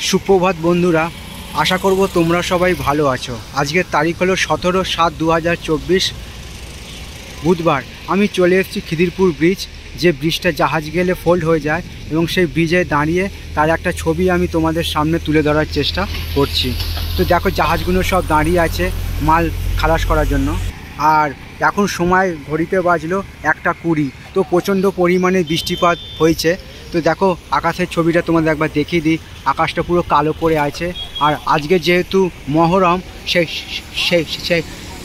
সুপ্রভাত বন্ধুরা, আশা করব তোমরা সবাই ভালো আছো। আজকের তারিখ হলো 17/7/2024 বুধবার। আমি চলে এসেছি খিদিরপুর ব্রিজ, যে ব্রিজটা জাহাজ গেলে ফোল্ড হয়ে যায়, এবং সেই ব্রিজে দাঁড়িয়ে তার একটা ছবি আমি তোমাদের সামনে তুলে ধরার চেষ্টা করছি। তো দেখো, জাহাজগুলো সব দাঁড়িয়ে আছে মাল খালাস করার জন্য। আর এখন সময় ঘড়িতে বাজলো 1:20। তো প্রচণ্ড পরিমাণে বৃষ্টিপাত হয়েছে। তো দেখো, আকাশের ছবিটা তোমাদের একবার দেখিয়ে দিই। আকাশটা পুরো কালো করে আছে। আর আজকে যেহেতু মহরম,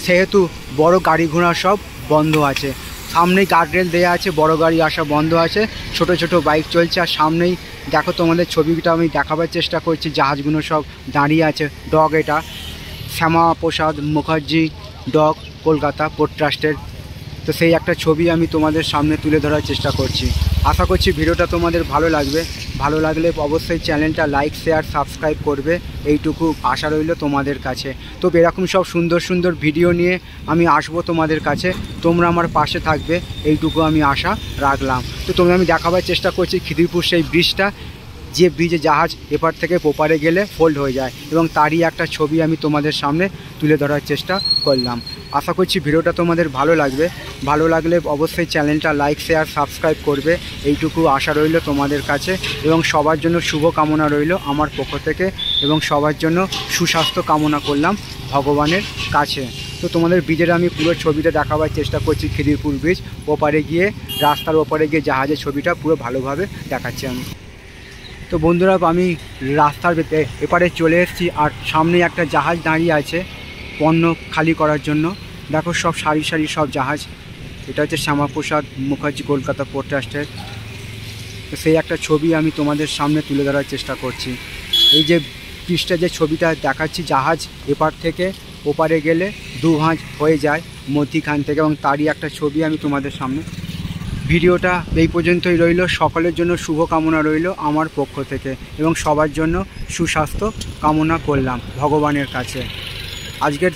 সেহেতু বড় গাড়ি ঘোড়া সব বন্ধ আছে। সামনেই গার্ডরেল দেওয়া আছে, বড় গাড়ি আসা বন্ধ আছে, ছোট ছোট বাইক চলছে। আর সামনেই দেখো, তোমাদের ছবিটা আমি দেখাবার চেষ্টা করছি। জাহাজগুলো সব দাঁড়িয়ে আছে। ডগ, এটা শ্যামাপ্রসাদ মুখার্জি ডগ, কলকাতা পোর্ট ট্রাস্টের। তো সেই একটা ছবি আমি তোমাদের সামনে তুলে ধরার চেষ্টা করছি। আশা করছি ভিডিওটা তোমাদের ভালো লাগবে। ভালো লাগলে অবশ্যই চ্যানেলটা লাইক, শেয়ার, সাবস্ক্রাইব করবে, এইটুকু আশা রইল তোমাদের কাছে। তো এরকম সব সুন্দর সুন্দর ভিডিও নিয়ে আমি আসবো তোমাদের কাছে। তোমরা আমার পাশে থাকবে, এইটুকু আমি আশা রাখলাম। তো তোমরা আমি দেখাবার চেষ্টা করছি খিদিরপুর সেই ব্রিজটা, যে ব্রিজে জাহাজ এপার থেকে ওপারে গেলে ফোল্ড হয়ে যায়, এবং তারই একটা ছবি আমি তোমাদের সামনে তুলে ধরার চেষ্টা করলাম। আশা করছি ভিডিওটা তোমাদের ভালো লাগবে। ভালো লাগলে অবশ্যই চ্যানেলটা লাইক, শেয়ার, সাবস্ক্রাইব করবে, এইটুকু আশা রইল তোমাদের কাছে। এবং সবার জন্য শুভ কামনা রইল আমার পক্ষ থেকে, এবং সবার জন্য সুস্বাস্থ্য কামনা করলাম ভগবানের কাছে। তো তোমাদের ব্রিজের আমি পুরো ছবিটা দেখাবার চেষ্টা করছি। খিদিরপুর ব্রিজ ওপারে গিয়ে, রাস্তার ওপারে গিয়ে জাহাজের ছবিটা পুরো ভালোভাবে দেখাচ্ছি আমি। তো বন্ধুরা, আমি রাস্তার এপারে চলে এসেছি। আর সামনে একটা জাহাজ দাঁড়িয়ে আছে পণ্য খালি করার জন্য। দেখো, সব সারি সারি সব জাহাজ। এটা হচ্ছে শ্যামাপ্রসাদ মুখার্জি কলকাতা পোর্ট ট্রাস্টের। তো সেই একটা ছবি আমি তোমাদের সামনে তুলে ধরার চেষ্টা করছি। এই যে পৃষ্ঠা যে ছবিটা দেখাচ্ছি, জাহাজ এপার থেকে ওপারে গেলে দু ভাঁজ হয়ে যায় মধ্যিখান থেকে, এবং তারই একটা ছবি আমি তোমাদের সামনে। ভিডিওটা এই পর্যন্তই রইল। সকলের জন্য শুভ কামনা রইল আমার পক্ষ থেকে, এবং সবার জন্য সুস্বাস্থ্য কামনা করলাম ভগবানের কাছে। আজকের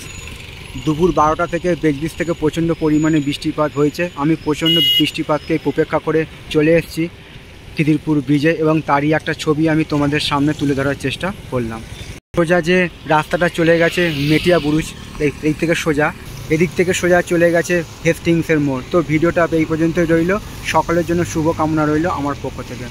দুপুর 12টা থেকে ব্রিজ থেকে প্রচণ্ড পরিমাণে বৃষ্টিপাত হয়েছে। আমি প্রচণ্ড বৃষ্টিপাতকে উপেক্ষা করে চলে এসেছি খিদিরপুর ব্রিজে, এবং তারই একটা ছবি আমি তোমাদের সামনে তুলে ধরার চেষ্টা করলাম। সোজা যে রাস্তাটা চলে গেছে মেটিয়া বুরুজ, এই থেকে সোজা, এদিক থেকে সোজা চলে গেছে হেস্টিংসের মোড়। তো ভিডিওটা এই পর্যন্তই রইল। সকলের জন্য শুভ কামনা রইল আমার পক্ষ থেকে।